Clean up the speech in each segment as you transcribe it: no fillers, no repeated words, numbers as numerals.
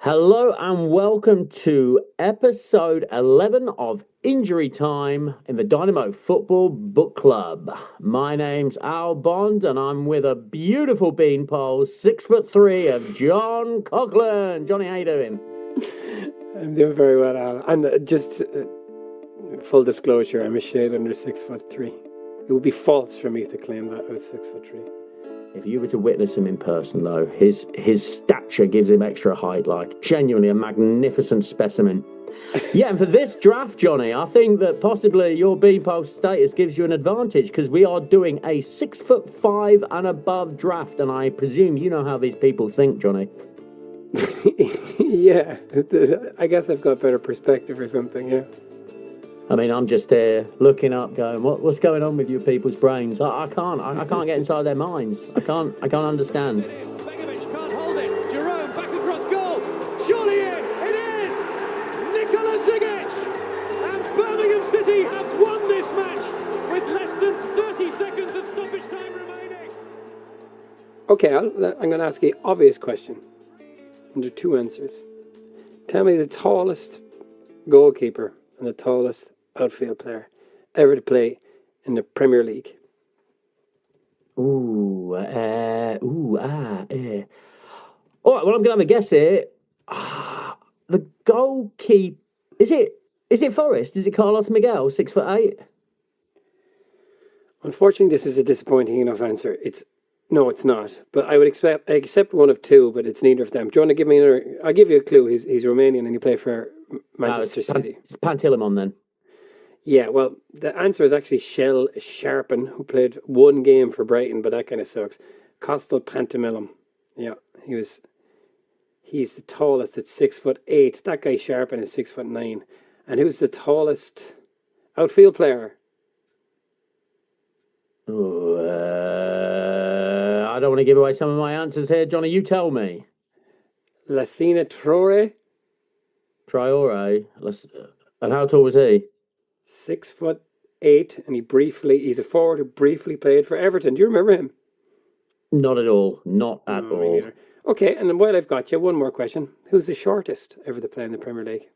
Hello and welcome to episode 11 of Injury Time in the Dynamo Football Book Club. My name's Al Bond and I'm with a beautiful Beanpoles, 6'3" of John Coughlin. Johnny, how you doing? I'm doing very well, Al. And just full disclosure, I'm a shade under 6'3". It would be false for me to claim that I was 6'3". If you were to witness him in person, though, his stature gives him extra height, like genuinely a magnificent specimen. Yeah, and for this draft, Johnny, I think that possibly your Beanpole status gives you an advantage because we are doing a 6'5" and above draft, and I presume you know how these people think, Johnny. Yeah, I guess I've got better perspective or something, yeah. I mean, I'm just here looking up, going, "What's going on with you people's brains?" I can't get inside their minds. I can't understand. Begovic can't hold it. Jerome back across goal. Surely in. It is. Nikola Zigic. And Birmingham City have won this match with less than 30 seconds of stoppage time remaining. Okay, Al, I'm going to ask you an obvious question. And there are two answers. Tell me the tallest goalkeeper and the tallest outfield player ever to play in the Premier League. All right, well, I'm gonna have a guess here. The goalkeeper is it Forest? Is it Carlos Miguel, 6'8"? Unfortunately, this is a disappointing enough answer. No, it's not. But I accept one of two, but it's neither of them. Do you want to give me another? I'll give you a clue. He's Romanian and he played for Manchester City. It's Pantilimon then. Yeah, well, the answer is actually Shell Sharpen, who played one game for Brighton, but that kind of sucks. Costal Pantomilum. Yeah, he's the tallest at 6'8". That guy Sharpen is 6'9". And who's the tallest outfield player? Ooh, I don't want to give away some of my answers here, Johnny. You tell me. Lassina Traore. Traore. And how tall was he? 6'8", and he's a forward who briefly played for Everton. Do you remember him? Not at all. Not at all. Okay, and then while I've got you, one more question. Who's the shortest ever to play in the Premier League?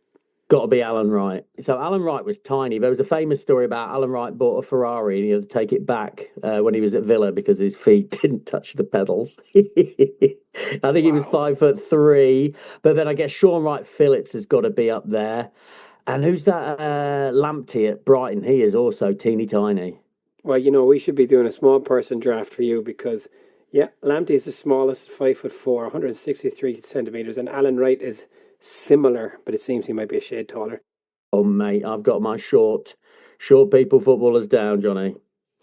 Got to be Alan Wright. So Alan Wright was tiny. There was a famous story about Alan Wright bought a Ferrari and he had to take it back when he was at Villa because his feet didn't touch the pedals. I think he was 5'3", but then I guess Sean Wright Phillips has got to be up there. And who's that Lamptey at Brighton? He is also teeny tiny. Well, we should be doing a small person draft for you because, yeah, Lamptey is the smallest, 5'4", 163 centimetres, and Alan Wright is similar, but it seems he might be a shade taller. Oh, mate, I've got my short people footballers down, Johnny.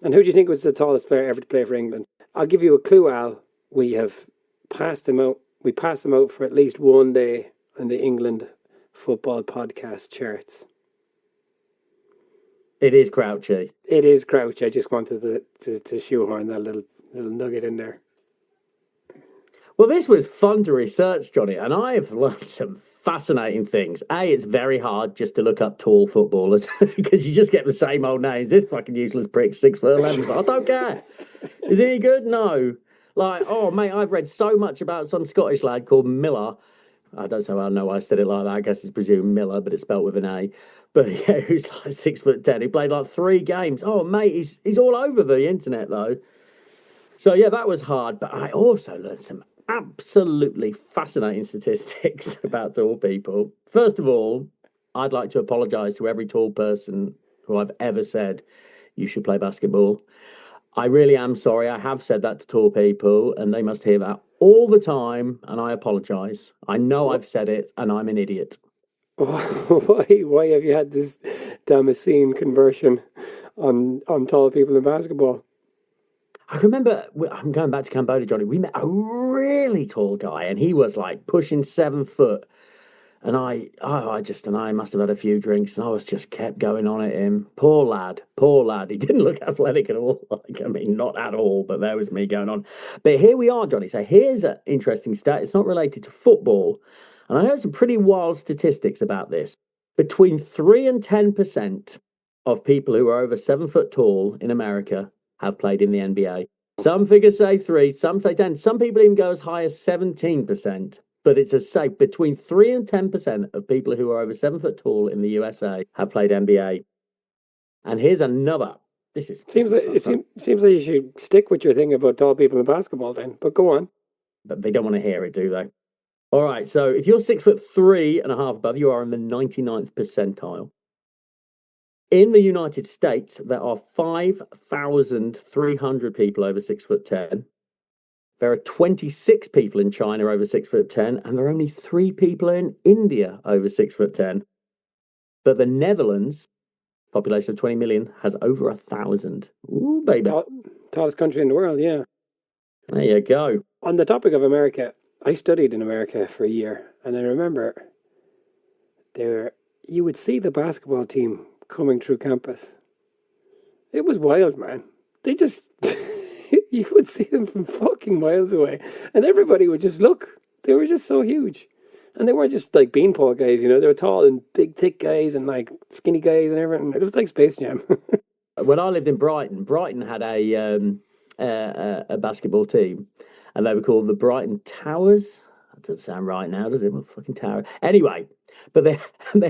And who do you think was the tallest player ever to play for England? I'll give you a clue, Al. We have passed him out. We passed him out for at least one day in the England football podcast charts. It is Crouchie. It is Crouchie. I just wanted to shoehorn that little nugget in there. Well, this was fun to research, Johnny, and I've learned some fascinating things. It's very hard just to look up tall footballers because you just get the same old names. This fucking useless prick, 6'11". I don't care. Is he good? No. Like, oh, mate, I've read so much about some Scottish lad called Miller. I don't know why I said it like that. I guess it's presumed Miller, but it's spelt with an A. But yeah, who's like 6'10". He played like 3 games. Oh, mate, he's all over the internet, though. So yeah, that was hard. But I also learned some absolutely fascinating statistics about tall people. First of all, I'd like to apologise to every tall person who I've ever said you should play basketball. I really am sorry. I have said that to tall people, and they must hear that all the time, and I apologise. I know I've said it, and I'm an idiot. Why have you had this Damascene conversion on tall people in basketball? I remember, I'm going back to Cambodia, Johnny, we met a really tall guy, and he was like pushing 7 foot. And I must have had a few drinks, and I was just kept going on at him. Poor lad. He didn't look athletic at all. Not at all, but there was me going on. But here we are, Johnny. So here's an interesting stat. It's not related to football. And I heard some pretty wild statistics about this. Between 3 and 10% of people who are over 7 foot tall in America have played in the NBA. Some figures say 3, some say 10. Some people even go as high as 17%. but it's a safe between 3 and 10% of people who are over 7 foot tall in the USA have played NBA. And here's another. Seems like you should stick with your thing about tall people in basketball then. But go on. But they don't want to hear it, do they? All right. So if you're 6'3.5" above, you are in the 99th percentile. In the United States, there are 5,300 people over 6'10". There are 26 people in China over 6'10", and there are only 3 people in India over 6'10". But the Netherlands, population of 20 million, has over 1,000. Ooh, baby. Tallest country in the world, yeah. There you go. On the topic of America, I studied in America for a year, and I remember you would see the basketball team coming through campus. It was wild, man. They just, you would see them from fucking miles away, and everybody would just look. They were just so huge. And they weren't just like beanpole guys, you know, they were tall and big, thick guys and like skinny guys and everything. It was like Space Jam. When I lived in Brighton had a basketball team, and they were called the Brighton Towers. That doesn't sound right now, does it? What fucking tower? Anyway, but they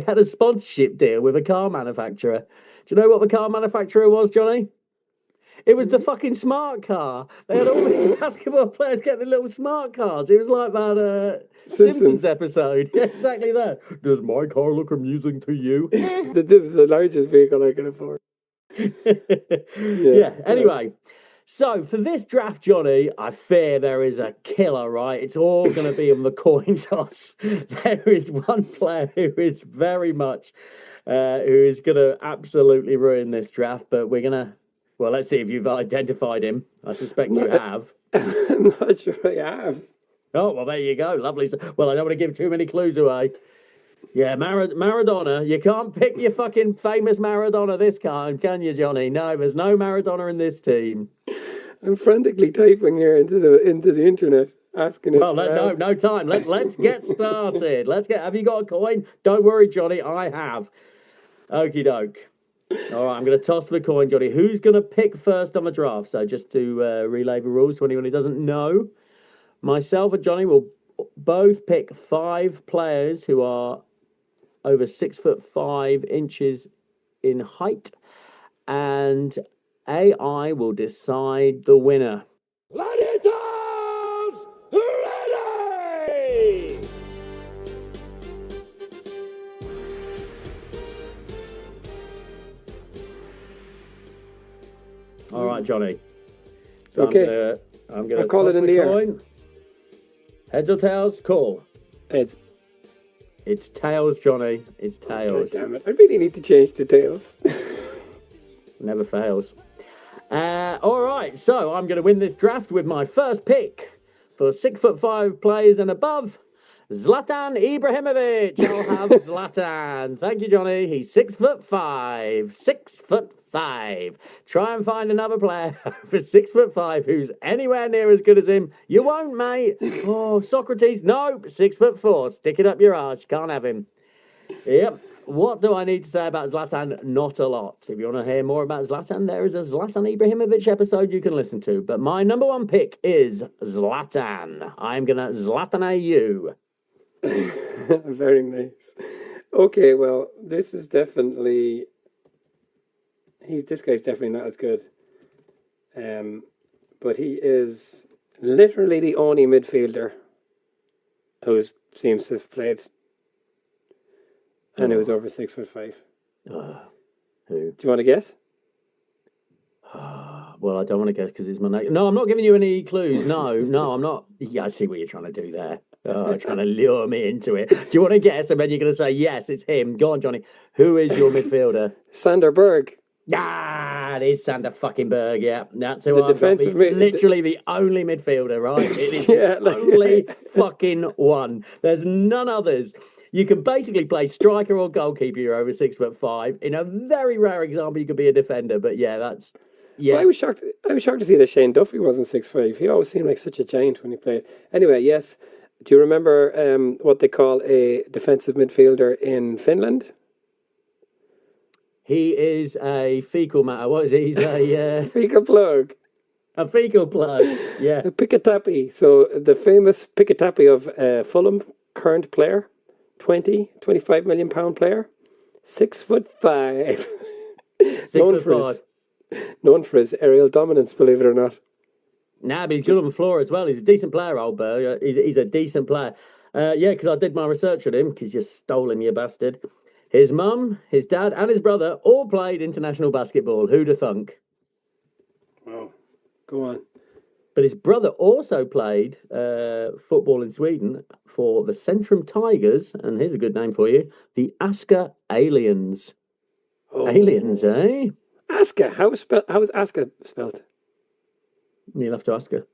had a sponsorship deal with a car manufacturer. Do you know what the car manufacturer was, Johnny? It was the fucking smart car. They had all these basketball players getting little smart cars. It was like that Simpsons episode. Yeah, exactly that. Does my car look amusing to you? This is the largest vehicle I can afford. Yeah. Anyway, so for this draft, Johnny, I fear there is a killer, right? It's all going to be in the coin toss. There is one player who is very much, who is going to absolutely ruin this draft, but we're going to, well, let's see if you've identified him. I suspect you have. I'm not sure I have. Oh, well, there you go. Lovely. Well, I don't want to give too many clues away. Yeah, Maradona. You can't pick your fucking famous Maradona this time, can you, Johnny? No, there's no Maradona in this team. I'm frantically typing here into the internet, asking it. Well, no time. Let's get started. Have you got a coin? Don't worry, Johnny. I have. Okie doke. All right, I'm going to toss the coin, Johnny. Who's going to pick first on the draft? So just to relay the rules to anyone who doesn't know, myself and Johnny will both pick 5 players who are over 6'5" in height, and AI will decide the winner. Gladiators, ready! All right, Johnny. So Okay. I'm gonna I'll call toss it in the the air. coin. Heads or tails? Call. Heads. It's tails, Johnny. It's tails. God damn it. I really need to change to tails. Never fails. All right, so I'm going to win this draft with my first pick for 6'5" players and above. Zlatan Ibrahimovic. I'll have Zlatan. Thank you, Johnny. He's 6'5". 6'5". Try and find another player for 6'5" who's anywhere near as good as him. You won't, mate. Oh, Socrates. Nope. 6'4". Stick it up your arse. Can't have him. Yep. What do I need to say about Zlatan? Not a lot. If you want to hear more about Zlatan, there is a Zlatan Ibrahimovic episode you can listen to. But my number one pick is Zlatan. I'm going to Zlatan you. Very nice. Okay, well, this guy's definitely not as good. But he is literally the only midfielder who seems to have played, and it was over 6'5". Who? Do you want to guess? Well, I don't want to guess because it's my name. No, I'm not giving you any clues. No, I'm not. Yeah, I see what you're trying to do there. Trying to lure me into it. Do you want to guess? And then you're going to say, yes, it's him. Go on, Johnny. Who is your midfielder? Sander Berg. Ah, it is Sander fucking Berg, yeah. That's who The I've got. defensive Literally the only midfielder, right? It is Yeah, the only fucking one. There's none others. You can basically play striker or goalkeeper. You're over 6'5". In a very rare example, you could be a defender. But yeah, that's Well, I was shocked to see that Shane Duffy wasn't 6'5". He always seemed like such a giant when he played. Anyway, yes. Do you remember what they call a defensive midfielder in Finland? He is a fecal matter. What is it? He's a Fecal plug. A fecal plug. Yeah. Pickatappy. So the famous Pickatappy of Fulham, current player, 25 million pound player, 6'5". 6'5". Known for his aerial dominance, believe it or not. Nah, but he's good on the floor as well. He's a decent player, old Burr. He's a decent player. Yeah, because I did my research on him, because you stole him, you bastard. His mum, his dad, and his brother all played international basketball. Who'd have thunk? Wow. Go on. But his brother also played football in Sweden for the Centrum Tigers, and here's a good name for you, the Aska Aliens. Oh. Aliens, eh? Aska. How is Aska spelled? You'll have to ask her.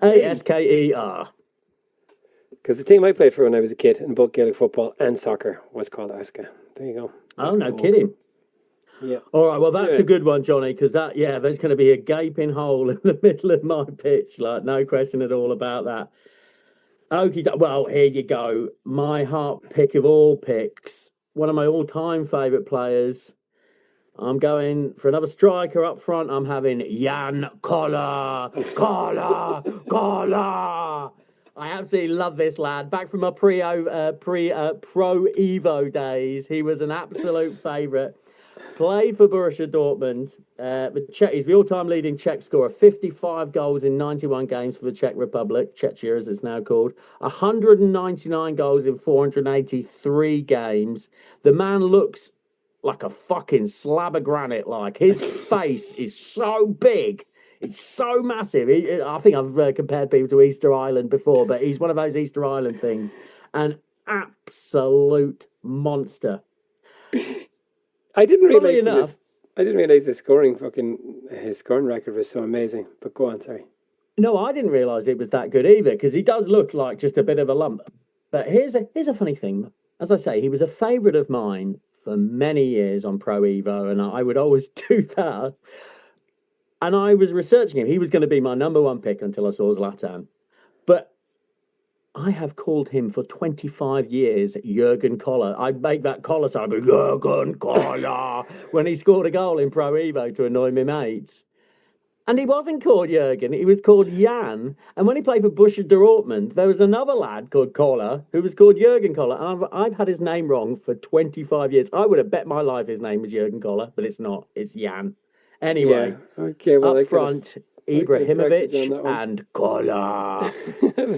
Asker. Because the team I played for when I was a kid in both Gaelic football and soccer was called Aska. There you go. Oh, no kidding. Yeah. All right, well, that's a good one, Johnny, because there's going to be a gaping hole in the middle of my pitch. Like, no question at all about that. Okay, well, here you go. My heart pick of all picks. One of my all-time favourite players. I'm going for another striker up front. I'm having Jan Koller. I absolutely love this lad. Back from my Pro Evo days, he was an absolute favourite. Played for Borussia Dortmund. He's the all-time leading Czech scorer. 55 goals in 91 games for the Czech Republic, Czechia as it's now called. 199 goals in 483 games. The man looks like a fucking slab of granite. Like, his face is so big. It's so massive. I think I've compared people to Easter Island before, but he's one of those Easter Island things. An absolute monster. I didn't realize his scoring record was so amazing. But go on, sorry. No, I didn't realise it was that good either, because he does look like just a bit of a lump. But here's a funny thing. As I say, he was a favourite of mine for many years on Pro Evo, and I would always do that. And I was researching him. He was going to be my number one pick until I saw Zlatan. But I have called him for 25 years Jurgen Koller. I'd make that collar sound, Jurgen Koller, when he scored a goal in Pro Evo to annoy my mates. And he wasn't called Jurgen, he was called Jan. And when he played for Borussia Dortmund, there was another lad called Koller who was called Jurgen Koller. And I've had his name wrong for 25 years. I would have bet my life his name was Jurgen Koller, but it's not. It's Jan. Anyway, yeah. Okay, well, up front, Ibrahimovic and Koller.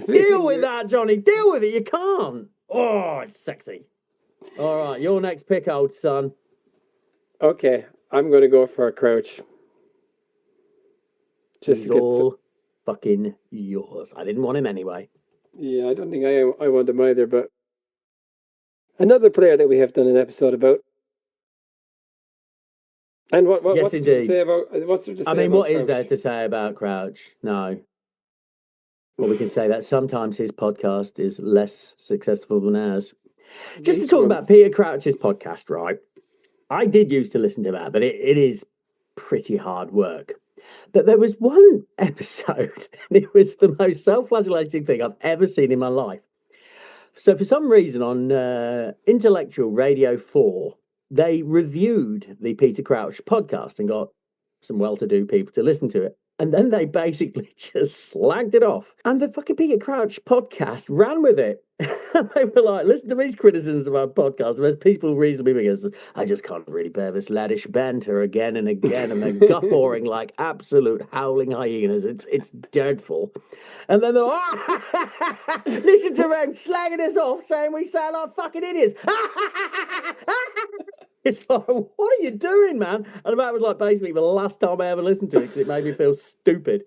Deal with that, Johnny. Deal with it. You can't. Oh, it's sexy. All right, your next pick, old son. Okay, I'm going to go for a Crouch. He's all fucking yours. I didn't want him anyway. Yeah, I don't think I want him either, but another player that we have done an episode about. And yes, what's indeed. there to say about what's there to say about what Crouch? Is there to say about Crouch? No. Well, we can say that sometimes his podcast is less successful than ours. Just to talk about Peter Crouch's podcast, right? I did used to listen to that, but it is pretty hard work. But there was one episode, and it was the most self-flagellating thing I've ever seen in my life. So for some reason on Intellectual Radio 4, they reviewed the Peter Crouch podcast and got some well-to-do people to listen to it. And then they basically just slagged it off. And the fucking Peter Crouch podcast ran with it. They were like, listen to these criticisms of our podcast. There's people reasonably big. I just can't really bear this laddish banter again and again. And they're guffawing like absolute howling hyenas. It's dreadful. And then they're listen to them slagging us off, saying we sound like fucking idiots. It's like, what are you doing, man? And that was like basically the last time I ever listened to it because it made me feel stupid.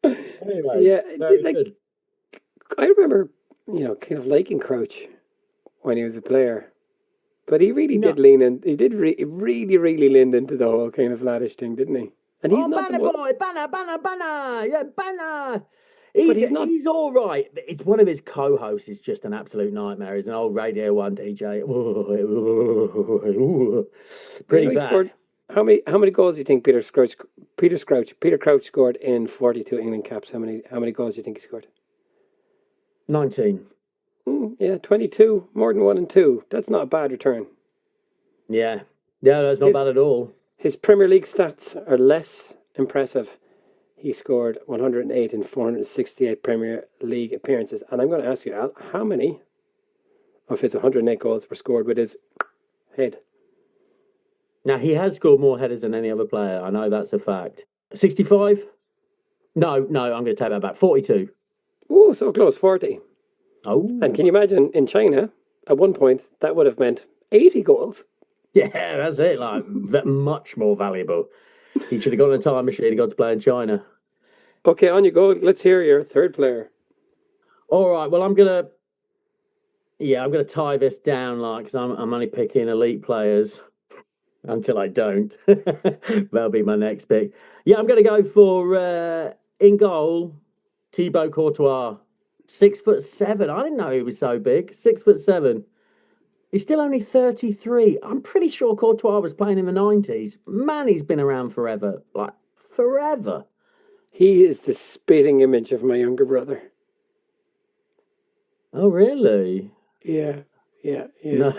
Anyway, yeah, good. I remember, kind of liking Crouch when he was a player, but he really did lean in. He did really lean into the whole kind of laddish thing, didn't he? And he's not Banner boy, Banner, yeah, Banner. He's all right. It's one of his co-hosts is just an absolute nightmare. He's an old Radio 1 DJ. Pretty bad. How many goals do you think Peter Crouch scored in 42 England caps? How many goals do you think he scored? 19. Yeah, 22, more than 1 and 2. That's not a bad return. Yeah, that's not bad at all. His Premier League stats are less impressive. He scored 108 in 468 Premier League appearances. And I'm going to ask you, Al, how many of his 108 goals were scored with his head? Now, he has scored more headers than any other player. I know that's a fact. 65? No, I'm going to take that back. 42. Oh, so close, 40. Oh. And can you imagine in China, at one point, that would have meant 80 goals? Yeah, that's it. Like, that much more valuable. He should have gone in a time machine and got to play in China. Okay, on you go. Let's hear your third player. All right. Well, I'm gonna tie this down, like, because I'm only picking elite players until I don't. That'll be my next pick. Yeah, I'm gonna go for in goal, Thibaut Courtois, 6'7". I didn't know he was so big. 6'7". He's still only 33. I'm pretty sure Courtois was playing in the 90s. Man, he's been around forever. Like, forever. He is the spitting image of my younger brother. Oh, really? Yeah. No.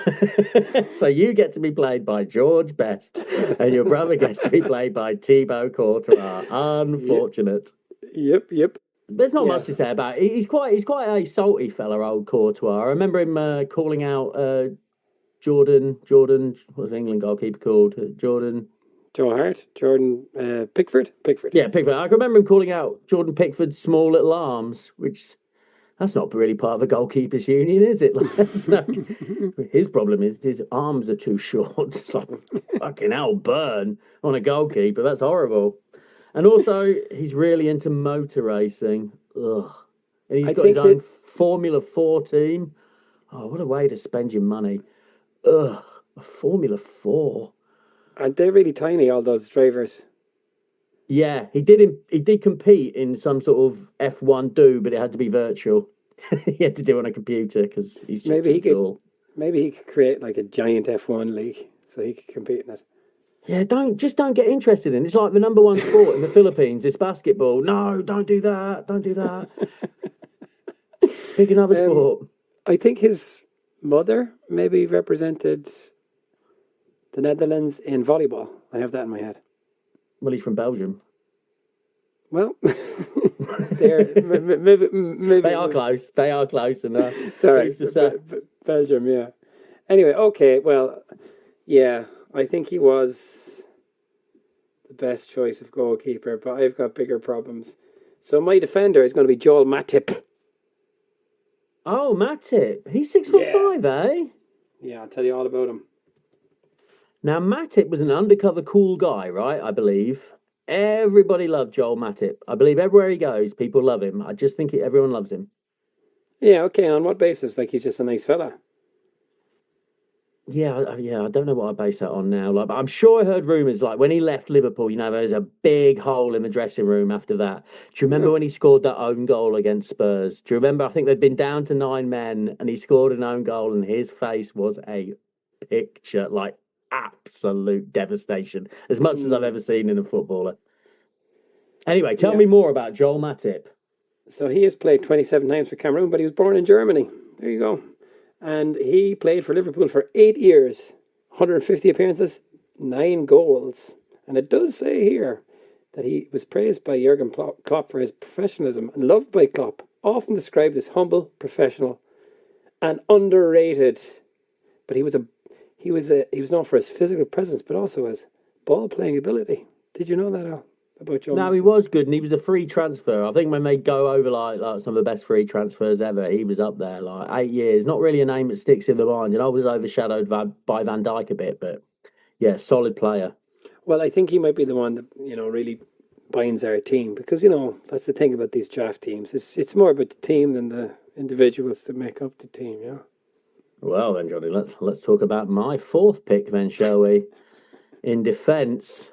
So you get to be played by George Best, and your brother gets to be played by Thibaut Courtois. Unfortunate. Yep. There's not much to say about it. He's quite a salty fella, old Courtois. I remember him calling out Jordan. What's the England goalkeeper called? Jordan. Joe Hart, Jordan Pickford. Yeah, Pickford. I can remember him calling out Jordan Pickford's small little arms, which that's not really part of a goalkeeper's union, is it? His problem is his arms are too short. It's like, fucking hell, burn on a goalkeeper. That's horrible. And also, he's really into motor racing. Ugh. And he's got his own Formula 4 team. Oh, what a way to spend your money. Ugh, a Formula 4. And they're really tiny, all those drivers. Yeah, he did compete in some sort of F1 but it had to be virtual. He had to do it on a computer because he's just too tall. Maybe he could create like a giant F1 league so he could compete in it. Yeah, don't get interested in it. It's like the number one sport in the Philippines. It's basketball. No, don't do that. Don't do that. Pick another sport. I think his mother maybe represented the Netherlands in volleyball. I have that in my head. Well, he's from Belgium. Well, maybe they are close. They are close enough. Sorry, Belgium. Yeah. Anyway, okay. Well, yeah. I think he was the best choice of goalkeeper, but I've got bigger problems. So my defender is going to be Joel Matip. Oh, Matip. He's 6'5", eh? Yeah, I'll tell you all about him. Now, Matip was an undercover cool guy, right? I believe. Everybody loved Joel Matip. I believe everywhere he goes, people love him. I just think everyone loves him. Yeah, okay. On what basis? Like, he's just a nice fella. Yeah. I don't know what I base that on now. Like, but I'm sure I heard rumours like when he left Liverpool. You know, there was a big hole in the dressing room after that. Do you remember when he scored that own goal against Spurs? Do you remember? I think they'd been down to 9 men, and he scored an own goal, and his face was a picture, like absolute devastation, as much as I've ever seen in a footballer. Anyway, tell me more about Joel Matip. So he has played 27 times for Cameroon, but he was born in Germany. There you go. And he played for Liverpool for 8 years, 150 appearances, 9 goals. And it does say here that he was praised by Jurgen Klopp for his professionalism and loved by Klopp, often described as humble, professional, and underrated. But he was known for his physical presence, but also his ball playing ability. Did you know that, Al? No, he was good, and he was a free transfer. I think when they go over like some of the best free transfers ever, he was up there. Like 8 years, not really a name that sticks in the mind. And I was overshadowed by Van Dijk a bit, but yeah, solid player. Well, I think he might be the one that really binds our team because that's the thing about these draft teams. It's more about the team than the individuals that make up the team. Yeah. Well then, Johnny, let's talk about my 4th pick then, shall we? In defence.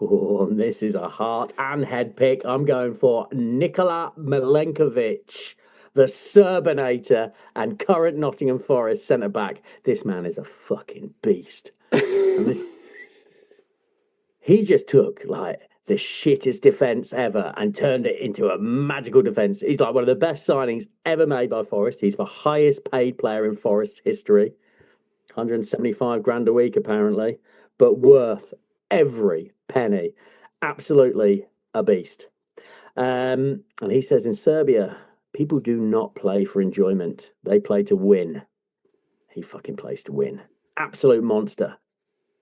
Oh, this is a heart and head pick. I'm going for Nikola Milenkovic, the Serbinator and current Nottingham Forest centre-back. This man is a fucking beast. He just took, like, the shittest defence ever and turned it into a magical defence. He's like one of the best signings ever made by Forest. He's the highest paid player in Forest's history. 175 grand a week, apparently, but worth every penny. Absolutely a beast. And he says in Serbia, people do not play for enjoyment. They play to win. He fucking plays to win. Absolute monster.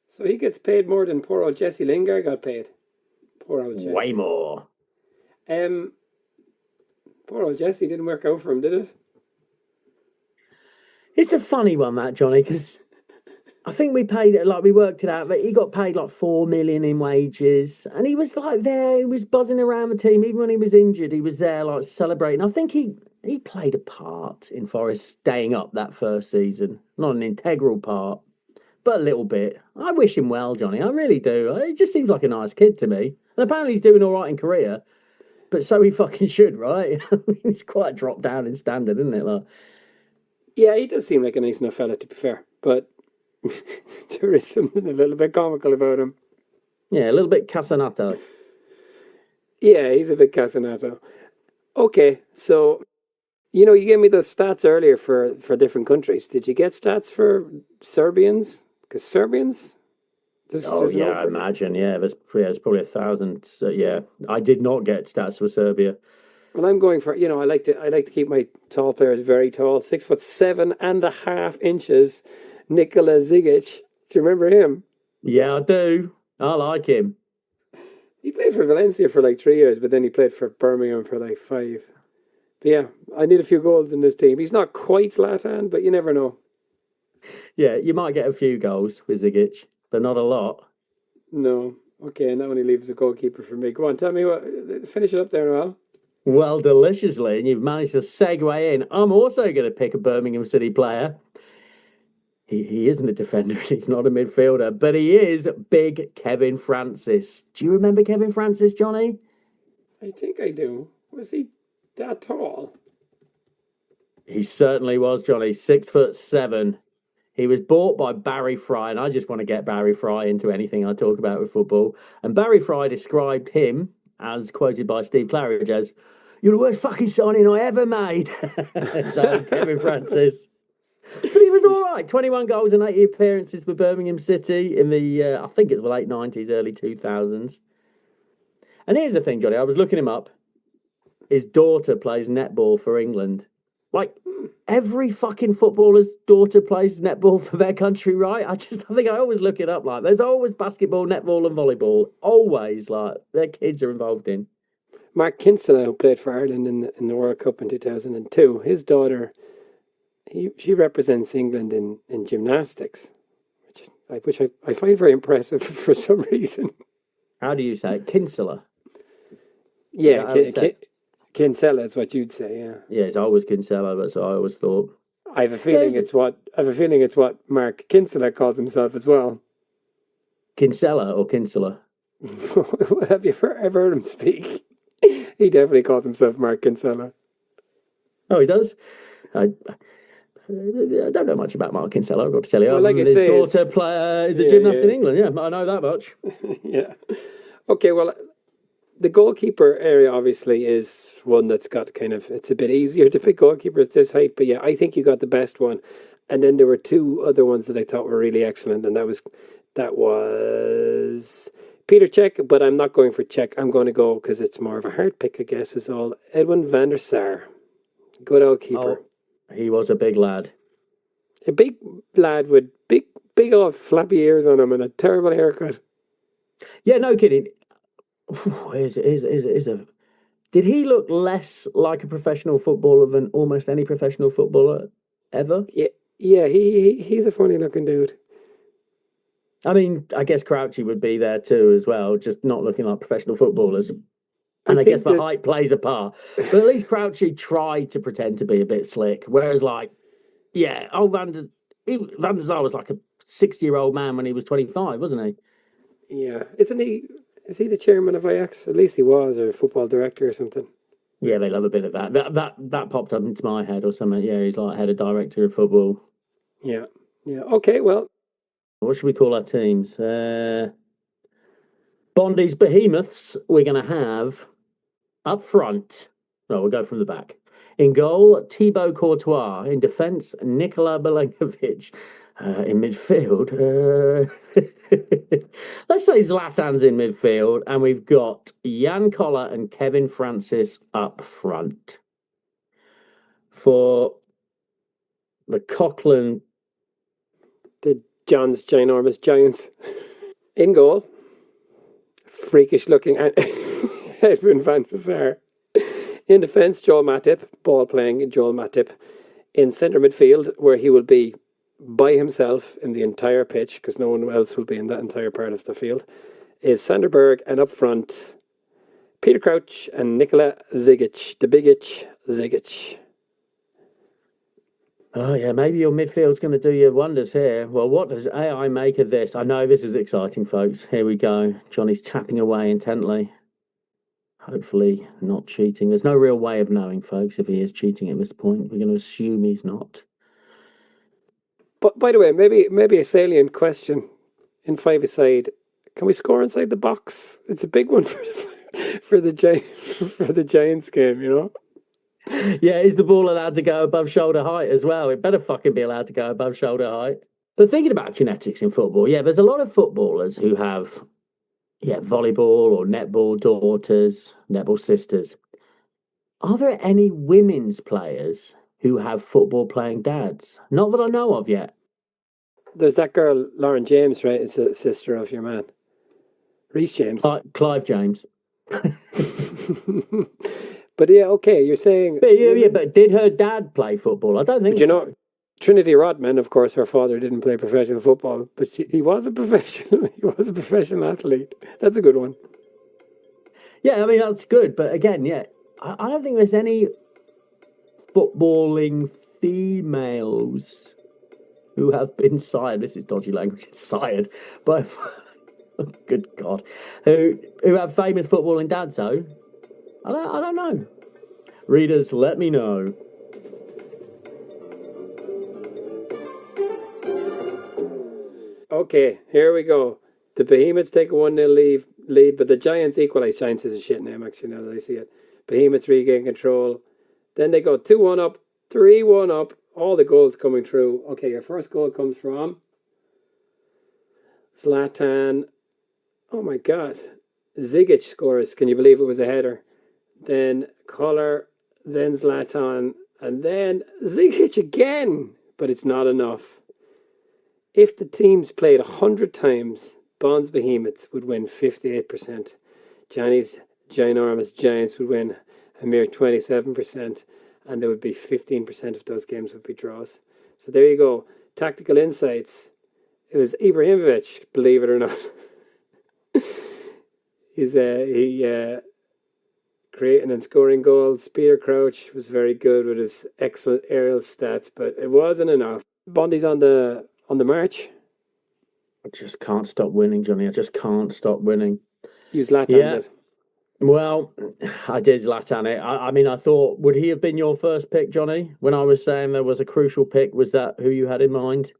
So he gets paid more than poor old Jesse Lingard got paid. Poor old Jesse. Way more. Poor old Jesse didn't work out for him, did it? It's a funny one, that, Johnny, because I think we worked it out, but he got paid like 4 million in wages, and he was like there, he was buzzing around the team, even when he was injured, he was there like celebrating. I think he played a part in Forest staying up that first season. Not an integral part, but a little bit. I wish him well, Johnny, I really do. He just seems like a nice kid to me. And apparently he's doing all right in Korea, but so he fucking should, right? I mean, he's quite dropped down in standard, isn't it? Like, yeah, he does seem like a nice enough fella, to be fair, but there is something a little bit comical about him. Yeah, a little bit Casanata. Yeah, he's a bit Casanata. Okay, so, you gave me those stats earlier for different countries. Did you get stats for Serbians? Because Serbians? I imagine, yeah. There's probably 1,000. So, yeah, I did not get stats for Serbia. Well, I'm going for, I like to keep my tall players very tall. 6'7.5" Nikola Zigic. Do you remember him? Yeah, I do. I like him. He played for Valencia for like 3 years, but then he played for Birmingham for like 5. But yeah, I need a few goals in this team. He's not quite Zlatan, but you never know. Yeah, you might get a few goals with Zigic, but not a lot. No. Okay, and that only leaves a goalkeeper for me. Go on, tell me what. Finish it up there, Noel. Well, deliciously, and you've managed to segue in. I'm also going to pick a Birmingham City player. He isn't a defender, he's not a midfielder, but he is big Kevin Francis. Do you remember Kevin Francis, Johnny? I think I do. Was he that tall? He certainly was, Johnny. 6'7". He was bought by Barry Fry, and I just want to get Barry Fry into anything I talk about with football. And Barry Fry described him, as quoted by Steve Claridge, as, "You're the worst fucking signing I ever made." So, Kevin Francis. But he was all right. 21 goals and 80 appearances for Birmingham City in the, I think it was the late 90s, early 2000s. And here's the thing, Johnny. I was looking him up. His daughter plays netball for England. Like, every fucking footballer's daughter plays netball for their country, right? I think I always look it up. Like, there's always basketball, netball, and volleyball. Always, like, their kids are involved in. Mark Kinsella, who played for Ireland in the World Cup in 2002, his daughter, she represents England in gymnastics, which I find very impressive for some reason. How do you say it? Kinsella? Yeah, Kinsella is what you'd say, yeah. Yeah, it's always Kinsella, that's what I always thought. I have a feeling it's what Mark Kinsella calls himself as well. Kinsella or Kinsella? Have you ever heard him speak? He definitely calls himself Mark Kinsella. Oh, he does? I don't know much about Mark Kinsella, I've got to tell you. Well, like his daughter is a gymnast in England, yeah, I know that much. Yeah. Okay, well, the goalkeeper area obviously is one that's got it's a bit easier to pick goalkeepers this height, but yeah, I think you got the best one. And then there were two other ones that I thought were really excellent, and that was Peter Cech, but I'm not going for Cech. I'm going to go, because it's more of a hard pick, I guess, is all, Edwin van der Sar. Good old keeper. Oh, he was a big lad. A big lad with big old flappy ears on him and a terrible haircut. Yeah, no kidding. Did he look less like a professional footballer than almost any professional footballer ever? Yeah, he's a funny looking dude. I mean, I guess Crouchie would be there too as well, just not looking like professional footballers. And I guess the height plays a part. But at least Crouchie tried to pretend to be a bit slick. Whereas, like, yeah, old Van der Sar was like a 60-year-old man when he was 25, wasn't he? Yeah. Isn't he? Is he the chairman of Ajax? At least he was, or football director or something. Yeah, they love a bit of that. That popped up into my head or something. Yeah, he's like head of director of football. Yeah. Okay, well. What should we call our teams? Bondi's Behemoths, we're going to have up front. No, we'll go from the back. In goal, Thibaut Courtois. In defence, Nikola Belenkovic. In midfield, let's say Zlatan's in midfield, and we've got Jan Koller and Kevin Francis up front. For the Cochran, The John's ginormous giants. In goal, freakish looking Edwin van der Sar. In defence, Joel Matip, ball playing Joel Matip. In centre midfield, where he will be by himself in the entire pitch, because no one else will be in that entire part of the field, is Sanderberg, and up front, Peter Crouch and Nikola Zigic, the Bigic Zigic. oh yeah, maybe your midfield's going to do you wonders here. Well, what does AI make of this? I know this is exciting, folks. Here we go. Johnny's tapping away intently. Hopefully not cheating. There's no real way of knowing, folks, if he is cheating at this point. We're going to assume he's not. But by the way, maybe a salient question in five-a-side. Can we score inside the box? It's a big one for the Giants game, you know. Yeah, is the ball allowed to go above shoulder height as well? It better fucking be allowed to go above shoulder height. But thinking about genetics in football, yeah, there's a lot of footballers who have, volleyball or netball daughters, netball sisters. Are there any women's players who have football playing dads? Not that I know of yet. There's that girl, Lauren James, right? It's a sister of your man, Reece James. Clive James. But yeah, okay, you're saying... But did her dad play football? I don't think so. You know, Trinity Rodman, of course, her father didn't play professional football, but he was a professional. He was a professional athlete. That's a good one. Yeah, I mean, that's good. But again, I don't think there's any footballing females who have been sired. This is dodgy language. Sired by... good God. Who have famous footballing dads, though? I don't know. Readers, let me know. Okay, here we go. The Behemoths take a 1-0 lead, but the Giants equalise. Giants is a shit name, actually, now that I see it. Behemoths regain control. Then they go 2-1 up, 3-1 up, all the goals coming through. Okay, your first goal comes from Zlatan. Oh my God. Zigic scores. Can you believe it was a header? Then Koller, then Zlatan, and then Zigic again. But it's not enough. If the teams played 100 times, Bond's Behemoths would win 58%. Johnny's ginormous Giants would win a mere 27%. And there would be 15% of those games would be draws. So there you go. Tactical insights. It was Ibrahimovic, believe it or not. He creating and scoring goals. Peter Crouch was very good with his excellent aerial stats, but it wasn't enough. Bondi's on the march. I just can't stop winning, Johnny. I just can't stop winning. You Zlatan it. Well, I did Zlatan it. I mean, I thought, would he have been your first pick, Johnny? When I was saying there was a crucial pick, was that who you had in mind?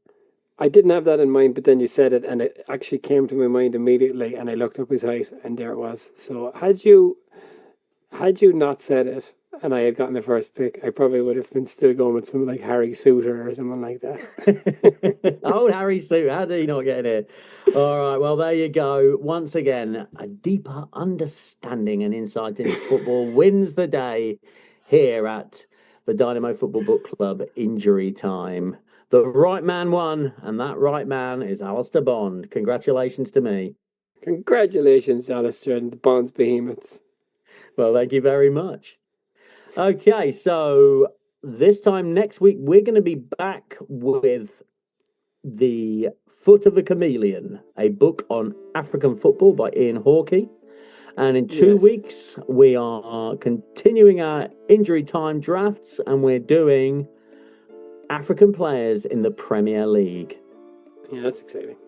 I didn't have that in mind, but then you said it, and it actually came to my mind immediately, and I looked up his height, and there it was. So had you not said it, and I had gotten the first pick, I probably would have been still going with someone like Harry Suter or someone like that. Oh, Harry Suter, how did he not get in here? All right, well, there you go. Once again, a deeper understanding and insight into football wins the day here at the Dynamo Football Book Club Injury Time. The right man won, and that right man is Alistair Bond. Congratulations to me. Congratulations, Alistair, and the Bond's Behemoths. Well, thank you very much. Okay, so this time next week, we're going to be back with The Foot of a Chameleon, a book on African football by Ian Hawkey. And in 2 weeks, we are continuing our injury time drafts, and we're doing African players in the Premier League. Yeah, that's exciting.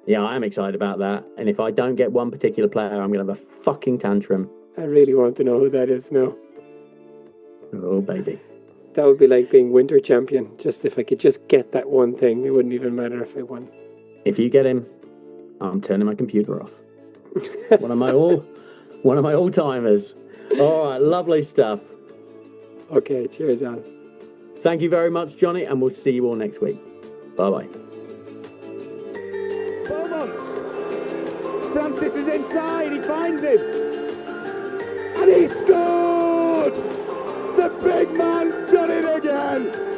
Yeah, I am excited about that. And if I don't get one particular player, I'm going to have a fucking tantrum. I really want to know who that is now. Oh, baby. That would be like being winter champion. Just if I could just get that one thing, it wouldn't even matter if I won. If you get him, I'm turning my computer off. One of my all-timers. All right, lovely stuff. Okay, cheers, Al. Thank you very much, Johnny, and we'll see you all next week. Bye-bye. Francis is inside, he finds him. And he scored! The big man's done it again!